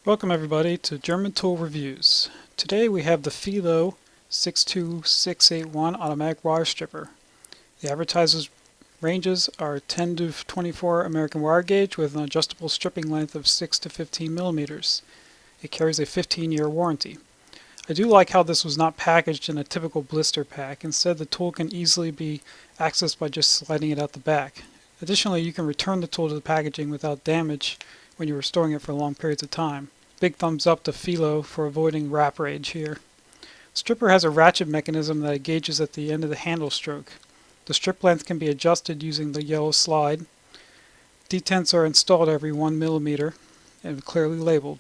Welcome everybody to German Tool Reviews. Today we have the Felo 62681 automatic wire stripper. The advertiser's ranges are 10 to 24 American wire gauge with an adjustable stripping length of 6 to 15 millimeters. It carries a 15-year warranty. I do like how this was not packaged in a typical blister pack. Instead, the tool can easily be accessed by just sliding it out the back. Additionally, you can return the tool to the packaging without damage when you're storing it for long periods of time. Big thumbs up to Felo for avoiding wrap rage here. Stripper has a ratchet mechanism that engages at the end of the handle stroke. The strip length can be adjusted using the yellow slide. Detents are installed every 1 millimeter and clearly labeled.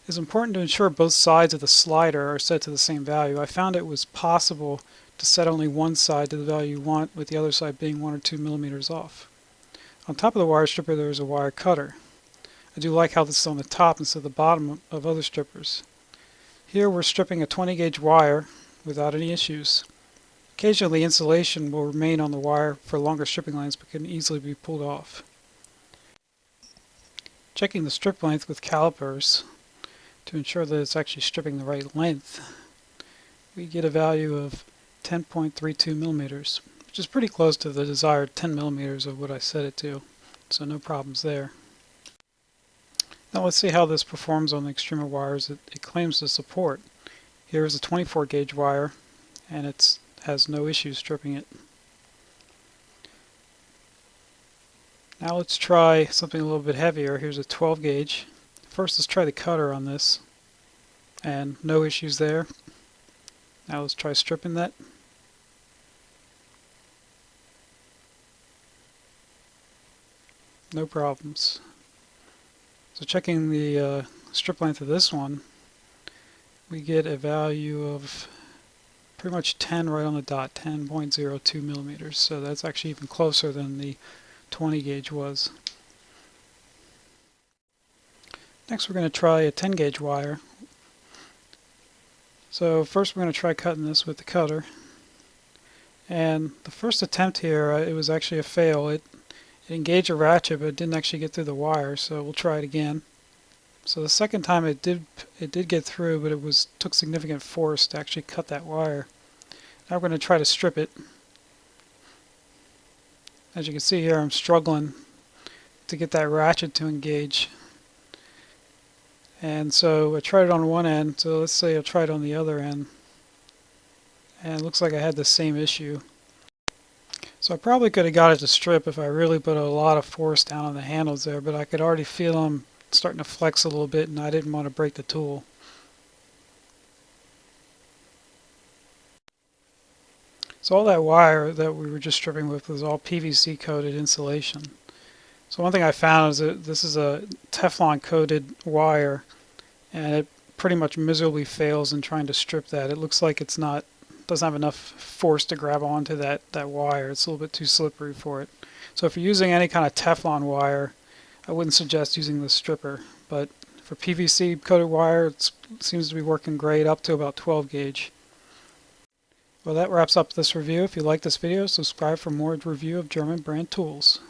It's important to ensure both sides of the slider are set to the same value. I found it was possible to set only one side to the value you want, with the other side being 1 or 2 millimeters off. On top of the wire stripper there is a wire cutter. I do like how this is on the top instead of the bottom of other strippers. Here we're stripping a 20 gauge wire without any issues. Occasionally insulation will remain on the wire for longer stripping lengths but can easily be pulled off. Checking the strip length with calipers to ensure that it's actually stripping the right length, we get a value of 10.32 millimeters, which is pretty close to the desired 10 millimeters of what I set it to, so no problems there. Now let's see how this performs on the extremer wires it claims to support. Here is a 24 gauge wire and it has no issues stripping it. Now let's try something a little bit heavier. Here's a 12 gauge. First let's try the cutter on this, and no issues there. Now let's try stripping that. No problems. So checking the strip length of this one, we get a value of pretty much 10 right on the dot, 10.02 millimeters. So that's actually even closer than the 20 gauge was. Next we're going to try a 10 gauge wire. So first we're going to try cutting this with the cutter. And the first attempt here, it was actually a fail. It engaged a ratchet, but it didn't actually get through the wire, so we'll try it again. So the second time it did get through, but it took significant force to actually cut that wire. Now we're going to try to strip it. As you can see here, I'm struggling to get that ratchet to engage. And so I tried it on one end, so let's say I'll try it on the other end. And it looks like I had the same issue. So I probably could have got it to strip if I really put a lot of force down on the handles there, but I could already feel them starting to flex a little bit and I didn't want to break the tool. So all that wire that we were just stripping with was all PVC coated insulation. So one thing I found is that this is a Teflon coated wire and it pretty much miserably fails in trying to strip that. It looks like it's doesn't have enough force to grab onto that wire. It's a little bit too slippery for it. So if you're using any kind of Teflon wire, I wouldn't suggest using the stripper. But for PVC coated wire, it seems to be working great up to about 12 gauge. Well, that wraps up this review. If you like this video, subscribe for more review of German brand tools.